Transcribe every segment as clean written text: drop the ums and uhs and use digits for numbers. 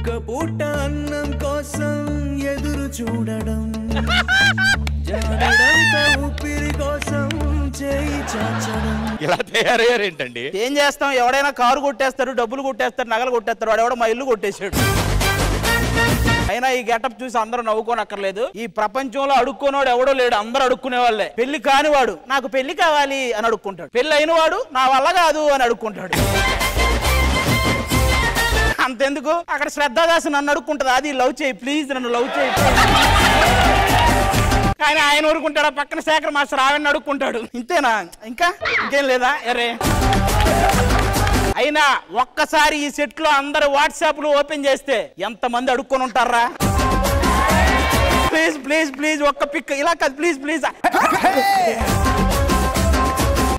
ఒక్క పూట అన్నం కోసం ఎదురు చూడడం, ఊపిరి కోసం చేయి చాచడం. ఇలా తయారయ్యారేంటండి? ఏం చేస్తాం, ఎవడైనా కారు కొట్టేస్తాడు, డబ్బులు కొట్టేస్తాడు, నగలు కొట్టేస్తాడు, వాడు ఎవడో మా ఇల్లు కొట్టేశాడు. అయినా ఈ గెటప్ చూసి అందరూ నవ్వుకోనక్కర్లేదు. ఈ ప్రపంచంలో అడుక్కునేవాడు ఎవడో లేడు, అందరూ అడుక్కునే వాళ్ళే. పెళ్లి కానివాడు నాకు పెళ్లి కావాలి అని అడుక్కుంటాడు, పెళ్లి అయిన వాడు నా వల్ల కాదు అని అడుక్కుంటాడు. అంతెందుకు, అక్కడ శ్రద్ధాదాసు నన్ను అడుక్కుంటది, అది లవ్ చేయి ప్లీజ్, నన్ను లవ్ చేయి. కానీ ఆయన ఊరుకుంటాడా, పక్కన శేఖర్ మాస్టర్ ఆవిడని అడుక్కుంటాడు. ఇంతేనా, ఇంకేం లేదా? అరే అయినా ఒక్కసారి ఈ సెట్ లో అందరు వాట్సాప్లు ఓపెన్ చేస్తే ఎంతమంది అడుక్కొని ఉంటారా? ప్లీజ్ ప్లీజ్ ప్లీజ్ ఒక్క పిక్, ఇలా కాదు ప్లీజ్ ప్లీజ్.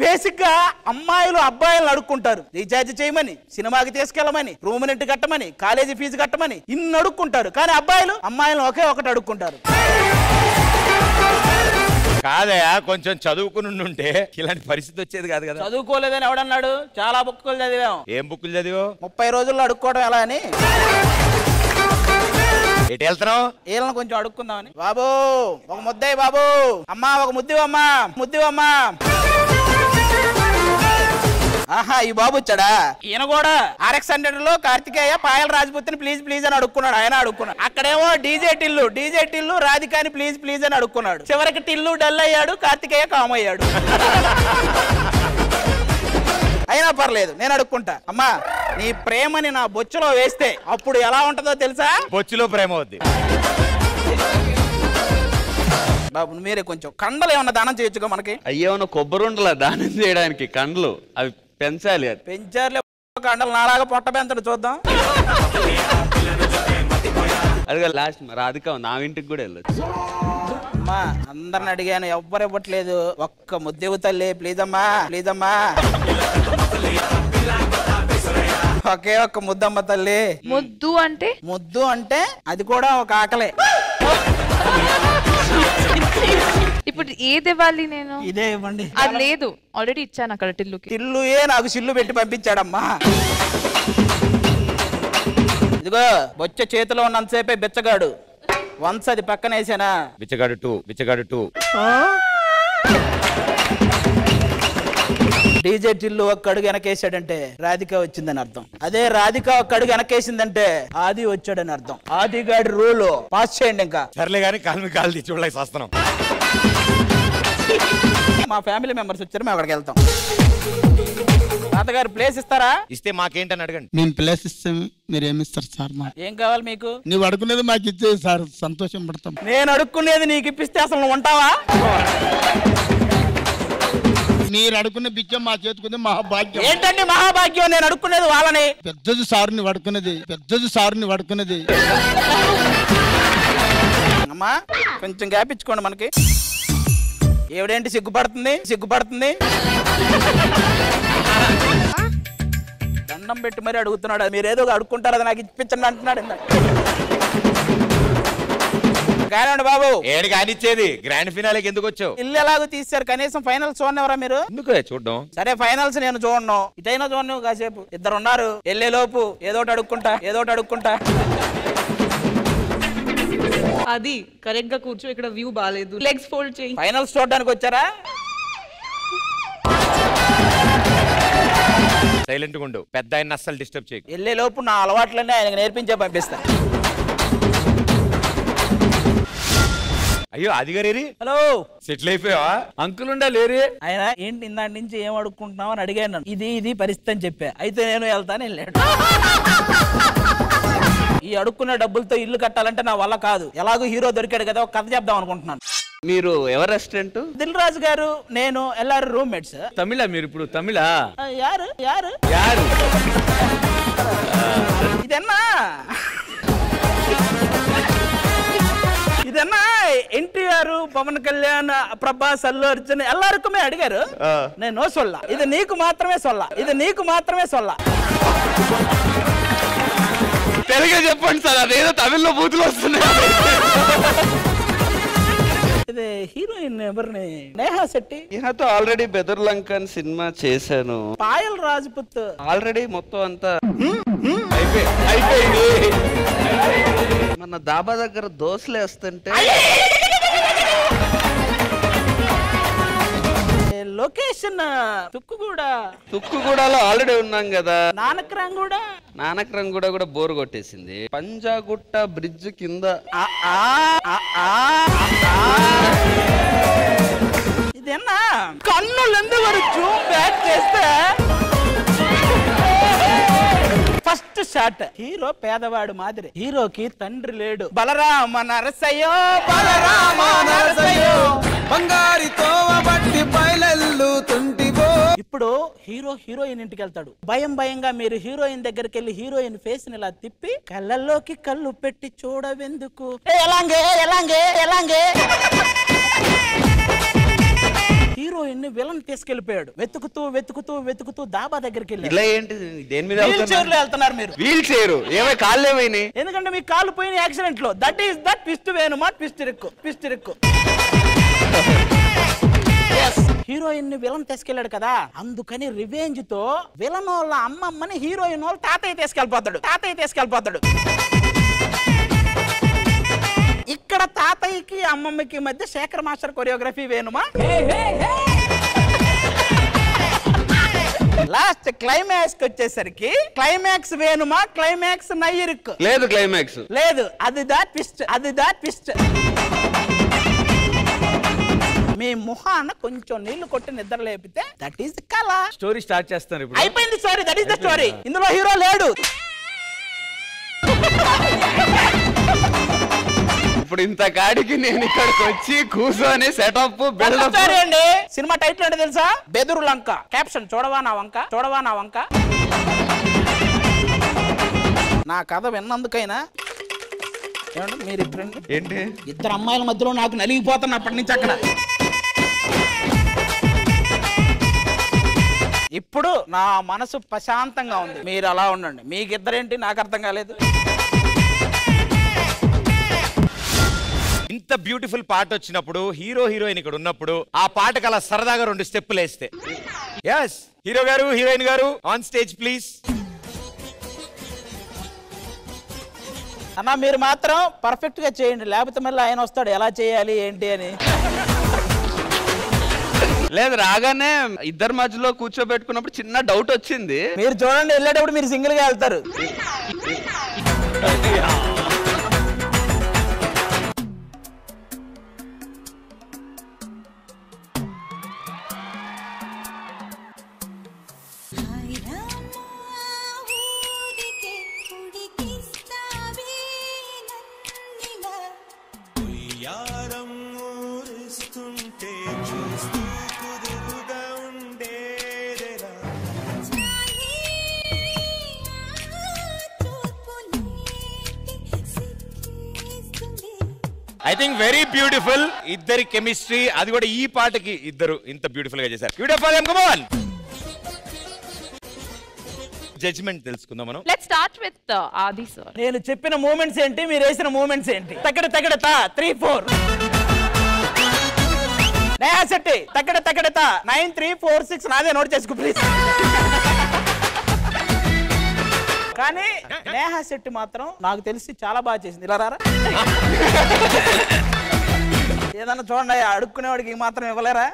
బేసిక్ గా అమ్మాయిలు అబ్బాయిలను అడుక్కుంటారు, రీఛార్జ్ చేయమని, సినిమాకి తీసుకెళ్ళమని, రూమ్ రెంట్ కట్టమని, కాలేజీ ఫీజు కట్టమని, ఇన్ని అడుక్కుంటారు. కానీ అబ్బాయిలు అమ్మాయిలను ఒకే ఒకటి అడుక్కుంటారు. కాదయా, కొంచెం చదువుకుని ఉంటే ఇలాంటి పరిస్థితి వచ్చేది కాదు కదా. చదువుకోలేదని ఎవడన్నాడు? చాలా బుక్కులు చదివాం. ఏం బుక్కులు చదివావు? 30 రోజుల్లో అడుక్కోవడం ఎలా అని. ఎటు వెళ్తున్నావు? వీళ్ళని కొంచెం అడుక్కుందామని. బాబు ఒక ముద్దయ్య, బాబు అమ్మా ఒక ముద్దివమ్మా, ముద్దివమ్మా. ఆహా, ఈ బాబు వచ్చాడా? ఈయన కూడా RX100 లో కార్తికేయ పాయల్ రాజపుత్రిని ప్లీజ్ ప్లీజ్ అని అడుక్కున్నాడు. ఆయన అడుక్కున్నాడు. అక్కడేమో డీజే టిల్లు రాధికాని ప్లీజ్ ప్లీజ్ అని అడుక్కున్నాడు. చివరికి టిల్లు డల్ అయ్యాడు, కార్తికేయ కామ్ అయ్యాడు. అయినా పర్లేదు, నేను అడుక్కుంటా. అమ్మా నీ ప్రేమని నా బొచ్చులో వేస్తే అప్పుడు ఎలా ఉంటుందో తెలుసా? బొచ్చులో ప్రేమ అవుద్ది. బాబు మీరే కొంచెం కండలు ఏమన్నా దానం చేయొచ్చుగా మనకి. అయ్యేమన్నా కొబ్బరి ఉండలా దానం చేయడానికి, కండ్లు అవి పెంచాలి. అది పెంచారులే, కండలు నాలాగా పొట్ట పెంచడు చూద్దాం. అదిగా లాస్ట్ రాధిక నా ఇంటికి కూడా వెళ్ళొచ్చు. అమ్మా అందరిని అడిగాను, ఎవ్వరు ఇవ్వట్లేదు. ఒక్క ముద్దేవు తల్లి ప్లీజ్ అమ్మా, ప్లీజ్ అమ్మా, ఒకే ఒక్క ముద్దమ్మ తల్లి. ముద్దు అంటే? ముద్దు అంటే అది కూడా ఒక ఆకలే. ఇప్పుడు ఏది ఇవ్వాలి నేను? ఇదే ఇవ్వండి. అది లేదు, ఆల్రెడీ ఇచ్చాను అక్కడ టిల్లుకి. టిల్లుయే నాకు సిల్లు పెట్టి పంపించాడమ్మా. ఇదిగో బొచ్చ చేతిలో ఉన్నంతసేపే బిచ్చగాడు, వన్స్ అది పక్కన వేసానా బిచ్చగాడు 2. డీజే టిల్లు ఒక్క అడుగు వెనకేసాడంటే రాధిక వచ్చిందని అర్థం. అదే రాధిక ఒక్క అడుగు వెనకేసిందంటే ఆది వచ్చాడని అర్థం. ఆది గాడి రూల్ పాస్ చేయండి. ఇంకా సర్లే గానీ కాలు తీసి చూడలేక వస్తున్నాం. మా ఫ్యామిలీ మెంబర్స్ వచ్చారు, మేము అక్కడికి వెళ్తాం. తాతగారు ప్లేస్ ఇస్తారా? ఇస్తే మాకేంటని అడగండి. మేము ప్లేస్ ఇస్తే మీరు ఏమిస్తారు సార్? ఏం కావాలి మీకు? నువ్వు అడుగునేది మాకు ఇచ్చే సార్, సంతోషం పడతాం. నేను అడుక్కునేది నీకు ఇప్పిస్తే అసలు నువ్వు ఉంటావా? మీరు అడుగున్న బిచ్చం మా చేతుకుంది మహాభాగ్యం. ఏంటండి మహాభాగ్యం? నేను అడుక్కునేది వాళ్ళని. పెద్దది సారుని పడుకున్నది. అమ్మా కొంచెం గ్యాప్ ఇచ్చుకోండి మనకి. ఏవిడేంటి సిగ్గుపడుతుంది. దండం పెట్టి మరి అడుగుతున్నాడు. మీరేదో అడుక్కుంటారు, అది నాకు ఇప్పించండి అంటున్నాడు. కానివ్వండి బాబు. ఏడు కానిచ్చేది, గ్రాండ్ ఫినాలేకి ఎందుకు వచ్చావు? ఇల్లు ఎలాగో తీశారు, కనీసం ఫైనల్స్ చూడనివరా మీరు? ఎందుకు చూడడం? సరే ఫైనల్స్ నేను చూడను, ఇటైనా చూడను. కాసేపు ఇద్దరు ఉన్నారు, వెళ్ళే లోపు ఏదోటి అడుక్కుంటా. అది కరెక్ట్ గా కూర్చో, ఇక్కడ వ్యూ బాలేదు, లెగ్స్ ఫోల్డ్ చేయి. ఫైనల్స్ చూడడానికి వచ్చారా? సైలెంట్ గా ఉండు, పెద్ద ఆయన అస్సలు డిస్టర్బ్ చేయకు. వెళ్ళే లోపు నా అలవాట్లన్నీ ఆయనకు నేర్పించే పంపిస్తా. అయ్యో అది గారి హలో, సెటిల్ అయిపోయావా? అంకుల్ ఉండా లేరే. ఆయన ఏంటి ఇందాటి నుంచి ఏం అడుక్కుంటున్నావు అని అడిగాను నన్ను. ఇది పరిస్థితి అని చెప్పా. అయితే నేను వెళ్తాను, వెళ్ళాడు. ఈ అడుక్కున్న డబ్బులతో ఇల్లు కట్టాలంటే నా వల్ల కాదు. ఎలాగో హీరో దొరికాడు కదా, ఒక కథ చెప్దాం అనుకుంటున్నాను. మీరు ఎవరు రెస్టారెంట్? దిల్ రాజు గారు నేను ఎల్లారు రూమ్మేట్స్. తమిళ మీరు ఇప్పుడు? తమిళ యారు ఇదన్నా ఎన్టీఆర్, పవన్ కళ్యాణ్, ప్రభాస్, అల్లు అర్జున్ ఎల్లరుకుమే అడిగారు. నేను సొల్ల, ఇది నీకు మాత్రమే సొల్ల. తెలుగే చెప్పండి సార్, అదేదో తమిళ్లో బూతులు వస్తున్నాయి. ఇది హీరోయిన్ ఎవరిని? నేహా శెట్టి. ఈయనతో ఆల్రెడీ బెదర్లంక అని సినిమా చేశాను. పాయల్ రాజ్పుత్ ఆల్రెడీ మొత్తం అంతా అయిపోయింది. మన దాబా దగ్గర దోశలు వేస్తుంటే లొకేషన్ తుక్కుగూడలో ఆల్రెడీ ఉన్నాం కదా. నానక్రం కూడా బోర్ కొట్టేసింది. పంజాగుట్ట బ్రిడ్జ్ కింద ఇదేనా కన్నులు ఎందుకు జూమ్ బ్యాక్ చేస్తే ఫస్ట్ షాట్ హీరో పేదవాడు మాదిరి, హీరోకి తండ్రి లేడు. బలరామ నరసయ్యో బలరామ నరసయ్యో బంగారితో బట్టి బయలెల్లుతుంటివో. ఇప్పుడు హీరోయిన్ ఇంటికి వెళ్తాడు. భయంగా మీరు హీరోయిన్ దగ్గరికి వెళ్ళి హీరోయిన్ ఫేస్ ని ఇలా తిప్పి కళ్ళల్లోకి కళ్ళు పెట్టి చూడవెందుకు, ఎలాంగే హీరోయిన్ ని విలన్ తీసుకెళ్లిపోయాడు. వెతుకుతూ దాబా దగ్గరికి వెళ్ళి ఇలా ఏంటి దేని మీద వెళ్తున్నారు మీరు? వీల్ చైర్ ఏమై కాళ్ళు ఏమైనాయి? ఎందుకంటే మీ కాళ్ళు పోయిన యాక్సిడెంట్ లో. దట్ ఈస్ దట్ ట్విస్ట్ వేణుమా ట్విస్ట్ రిక్కు. హీరోయిన్ ని విలన్ తీసుకెళ్లాడు కదా, అందుకని రివెంజ్ తో విలన్ వాళ్ళ అమ్మమ్మని హీరోయిన్ వాళ్ళ తాతయ్య తీసుకెళ్ళిపోతాడు. ఇక్కడ తాతయ్యకి అమ్మమ్మకి మధ్య శేఖర్ మాస్టర్ కొరియోగ్రఫీ వేణుమా. లాస్ట్ క్లైమాక్స్ వచ్చేసరికి క్లైమాక్స్ వేణుమా, క్లైమాక్స్ నయ్యిరుక్కు లేదు. క్లైమాక్స్ లేదు, అది దా ట్విస్ట్. మీ ముఖాన కొంచెం నీళ్లు కొట్టి నిద్ర లేపితే దట్ ఈస్ కళ. స్టోరీ స్టార్ట్ చేస్తున్నారు ఇప్పుడు. అయిపోయింది story, that is the story. ఇందులో హీరో లేడు. ఇప్పుడు ఇంత కాడికి నేను ఇక్కడికి వచ్చి కూర్చొని సెటప్ బిల్డప్ అండి. సినిమా టైటిల్ అంటే తెలుసా? బెదురు లంక. క్యాప్షన్ చూడవా నా వంక. నా కథ విన్నందుకైనా ఏమండి మీరు ఏంటి ఇద్దరు అమ్మాయిల మధ్యలో నాకు నలిగిపోతాను అప్పటి నుంచి అక్కడ. ఇప్పుడు నా మనసు ప్రశాంతంగా ఉంది. మీరు అలా ఉండండి. మీకిద్దరేంటి నాకు అర్థం కాలేదు. ఇంత బ్యూటిఫుల్ పాట వచ్చినప్పుడు హీరో హీరోయిన్ ఇక్కడ ఉన్నప్పుడు ఆ పాటకు అలా సరదాగా 2 స్టెప్పులు వేస్తే. yes హీరో గారు హీరోయిన్ గారు ఆన్ స్టేజ్ ప్లీజ్. అన్నా మీరు మాత్రం పర్ఫెక్ట్ గా చేయండి, లేకపోతే మళ్ళీ ఆయన వస్తాడు ఎలా చేయాలి ఏంటి అని. లేదు రాగానే ఇద్దరు మధ్యలో కూర్చోబెట్టుకున్నప్పుడు చిన్న డౌట్ వచ్చింది. మీరు చూడండి, వెళ్ళేటప్పుడు మీరు సింగిల్ గా వెళ్తారు. I think very beautiful. ఇద్దరి కెమిస్ట్రీ, అది కూడా ఈ పాటకి ఇద్దరు ఇంత బ్యూటిఫుల్ గా చేశారు. జడ్జ్మెంట్ తెలుసుకుందాం మనం. లెట్స్ స్టార్ట్ విత్ ఆది సర్. నేను చెప్పిన మూమెంట్స్ ఏంటి, మీరు వేసిన మూమెంట్స్ ఏంటి? తగ్గడ 3 4 నేహా శెట్టి తగ్గడ 9 3 4 6 నాదే నోట్ చేసుకో ప్లీజ్. కానీ నేహా శెట్టి మాత్రం నాకు తెలిసి చాలా బాగా చేసింది. ఇలా రారా ఏదన్నా చూడండి, అడుక్కునేవాడికి మాత్రం ఇవ్వలేరా?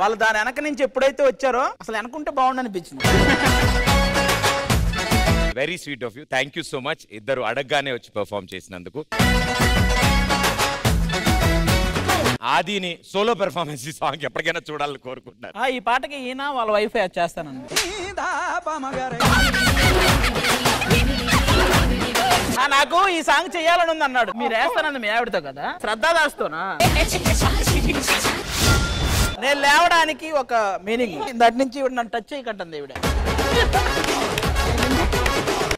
వాళ్ళు దాని వెనక నుంచి ఎప్పుడైతే వచ్చారో అసలు వెనకుంటే బాగుండనిపించింది. Very sweet of you. Thank you so much. ఇద్దరు అడగగానే వచ్చి పర్ఫార్మ్ చేసినందుకు. ఆదిని సోలో పెర్ఫార్మెన్స్ ఈ సాంగ్ ఎప్పటికైనా చూడాలని కోరుకుంటున్నారు. ఈ పాటకి ఈయన వాళ్ళ వైఫ్ చేస్తానండి. నాకు ఈ సాంగ్ చెయ్యాలని ఉంది అన్నాడు. మీరు వేస్తానండి మీ ఆవిడతో కదా, శ్రద్ధా దాస్తోనా? నేను లేవడానికి ఒక మీనింగ్. దాటి నుంచి నన్ను టచ్ చేయకంటుంది ఈవిడ.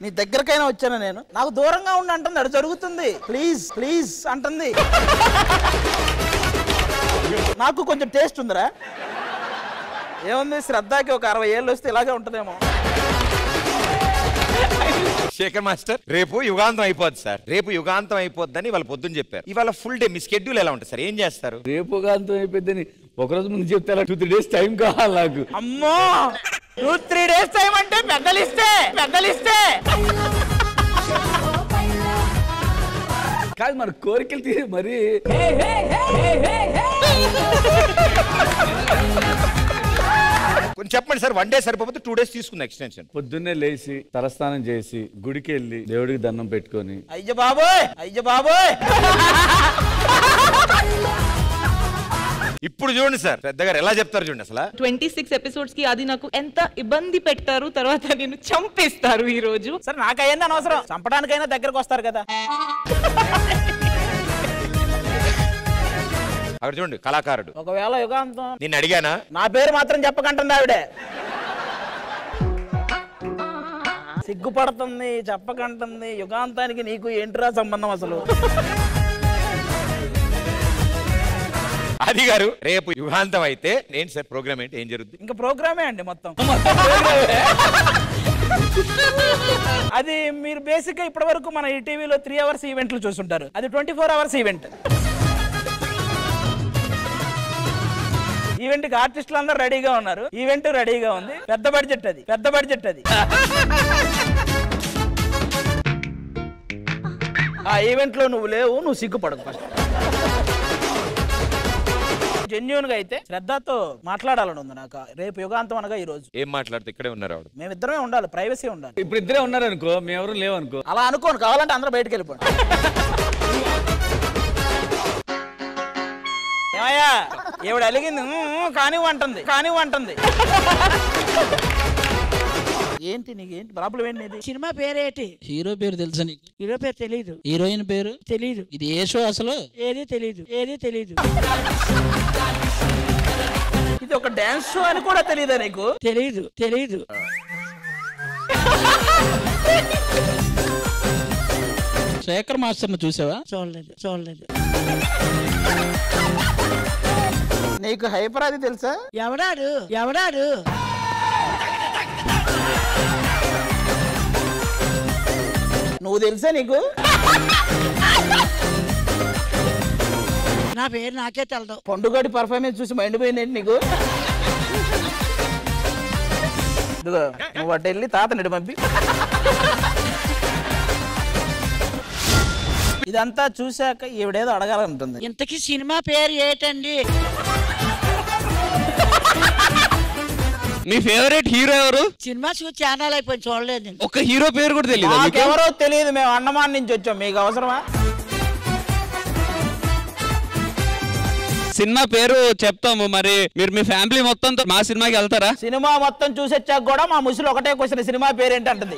నీ దగ్గరకైనా వచ్చాను నేను, నాకు దూరంగా ఉండి అంటుంది. అది జరుగుతుంది. ప్లీజ్ అంటుంది. నాకు కొంచెం టేస్ట్ ఉందిరా. ఏముంది, శ్రద్ధకి ఒక 60 ఏళ్ళు వస్తే ఇలాగే ఉంటుందేమో. శేఖర్ మాస్టర్, రేపు యుగాంతం అయిపోద్ది సార్. రేపు యుగాంతం అయిపోద్దని వాళ్ళు పొద్దున్న చెప్పారు. ఇవాళ ఫుల్ డే మీ షెడ్యూల్ ఎలా ఉంటుంది సార్? ఏం చేస్తారు? రేపు యుగాంతం అయిపోద్దని ఒకరోజు ముందు చెప్తారా? 2-3 డేస్ టైం కావాలి నాకు. అమ్మో 2-3 days టైం అంటే పెద్దలిస్తే కాదు మన కోరికలు తీరి మరి కొంచెం చెప్పండి సార్. 1 day సరిపోతే 2 days తీసుకుంది ఎక్స్టెన్షన్. పొద్దున్నే లేచి తలస్నానం చేసి గుడికి వెళ్ళి దేవుడికి దండం పెట్టుకొని అయ్య బాబోయ్ ఇప్పుడు చూడండి సార్ పెద్దగా ఎలా చెప్తారు చూడండి అసలు. 26 ఎపిసోడ్స్ కి అది నాకు ఎంత ఇబ్బంది పెట్టారు, తర్వాత నేను చంపేస్తారు ఈ రోజు. సరే నాకు అయ్యింది అనవసరం, చంపడానికైనా దగ్గరకు వస్తారు కదా. అక్కడ చూడండి కళాకారుడు. ఒకవేళ యుగాంతం నిన్ను అడిగానా? నా పేరు మాత్రం చెప్పకంటుంది ఆవిడే. సిగ్గుపడుతుంది, చెప్పకంటుంది. యుగాంతానికి నీకు ఏంట్రా సంబంధం అసలు? అది గారు రేపు యుగాంతం అయితే ఏంటి సార్ ప్రోగ్రామ్ ఏంటి, ఏం జరుగుతుంది? ఇంకా ప్రోగ్రామే అండి మొత్తం. అది మీరు బేసిక్ గా ఇప్పటి వరకు మన ఈ టీవీలో 3 hours ఈవెంట్లు చూసుంటారు. అది 24 hours ఈవెంట్. ఈవెంట్ కి ఆర్టిస్టులు అందరూ రెడీగా ఉన్నారు, ఈవెంట్ రెడీగా ఉంది. పెద్ద బడ్జెట్ అది. ఆ ఈవెంట్ లో నువ్వు లేవు, నువ్వు సిగ్గుపడకు. ఫస్ట్ జెన్యూన్ గా అయితే శ్రద్ధతో మాట్లాడాలని ఉంది నాకు. రేపు యుగాంతం అనగా ఈ రోజు ఏం మాట్లాడితే ఇక్కడే ఉన్నారు ఆవిడ. మేమిద్దరమే ఉండాలి, ప్రైవసీ ఉండాలి. ఇప్పుడు ఇద్దరే ఉన్నారనుకో, మేమెవరు లేవనుకో. అలా అనుకోను, కావాలంటే అందరూ బయటకు వెళ్ళిపోండి. ఏమయ్యా ఈవిడ అలిగింది కానివ్వంటుంది. ఏంటి నీకేంటి ప్రాబ్లం ఏంటి నీది? సినిమా పేరేంటి? హీరో పేరు తెలుసా నీకు? హీరో పేరు తెలీదు. హీరోయిన్ పేరు తెలీదు. ఇది ఏ షో అసలు? ఏది తెలీదు. ఇది ఒక డాన్స్ షో అని కూడా తెలీదా నీకు? తెలీదు. శేఖర్ మాస్టర్ ను చూసావా? చూడలేదు. నీకు హైపర్ అది తెలుసా? ఎవడాడు? నువ్వు తెలుసా నీకు? నా పేరు నాకే తెలదు. పండుగడి పర్ఫార్మెన్స్ చూసి మైండ్ పోయిందేంటి నీకు? ఇదిగో నువ్వు అటు వెళ్ళి తాతనిడు పంపి. ఇదంతా చూశాక ఈవిడేదో అడగాలంటుంది. ఇంతకీ సినిమా పేరు ఏంటండి? మీ ఫేవరెట్ హీరో ఎవరు? సినిమా చూసి ఛానల్ అయిపోయి చూడలేదు. ఒక హీరో పేరు కూడా తెలియదు. నాకెవరో తెలియదు, మేము అన్నమాన్ నుంచి వచ్చాం, మీకు అవసరమా? సినిమా పేరు చెప్తాము, మరి మీరు మీ ఫ్యామిలీ మొత్తంతో మా సినిమాకి వెళ్తారా? సినిమా మొత్తం చూసొచ్చాక కూడా మా ముసలి ఒకటే క్వశ్చన్, సినిమా పేరేంటంటది.